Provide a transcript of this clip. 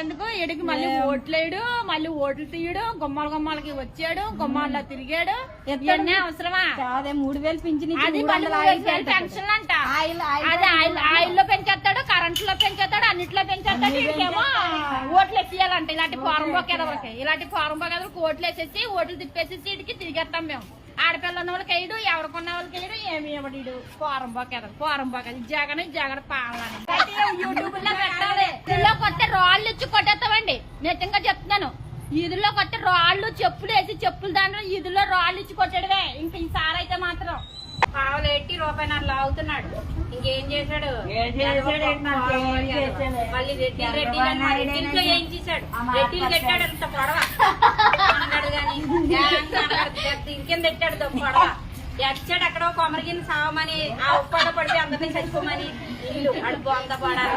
ఎందుకు ఎడికి మళ్ళీ ఓట్లేడు, మళ్ళీ ఓట్లు తీయడు, గుమ్మాలకి వచ్చాడు, గుమ్మాల్లో తిరిగాడు. ఇవన్నీ అవసరమా? అదే 3000 పింఛన్ అది మళ్ళీ 3000 పెన్షన్ అంట. అది ఆయిల్ లో పెంచేస్తాడు, కరెంట్ లో పెంచేస్తాడు, అన్నిట్లో పెంచేస్తాడు. ఇంకేమో ఓట్లు ఎక్కియాలంట. ఇలాంటి ఫారం బొక్కేదవరికి, ఇలాంటి ఫారం బొక్కేదవరికి ఓట్లు వేసేసి ఓట్లు తిప్పేసేసి ఇటుకి తిరిగేస్తాం మేము. ఆడపిల్ల ఉన్న వాళ్ళకి వేయడు, ఎవరికున్న వాళ్ళకి వేయడు, ఏమి ఇవ్వడు. ఫారం బొక్కేది జగన్ పాలని యూట్యూబ్ లో పెట్టాలి. ఇదిలో కొట్టే రాళ్ళు ఇచ్చి కొట్టేస్తామండి. నిజంగా చెప్తున్నాను. ఈదుల్లో కొట్టే రాళ్ళు, చెప్పులు వేసి చెప్పులు దాంట్లో ఈదుల్లో రాళ్ళు ఇచ్చి కొట్టాడువే. ఇంక ఈసారి అయితే మాత్రం పావులేట్టి రూపాయన్నర లాగుతున్నాడు. ఇంకేం చేశాడు? మళ్ళీ రెడ్డిలో ఏం చేశాడు? రెడ్డిలు కట్టాడు అంత పొడవ అన్నాడు గాని ఇంకేం పెట్టాడు పొడవ. ఎచ్చాడు ఎక్కడో కొమరగిని సావమని, ఆ ఉప్పాడ పడితే అందరినీ చచ్చిపోమని ఇల్లు అడుపు అంత పడాలి.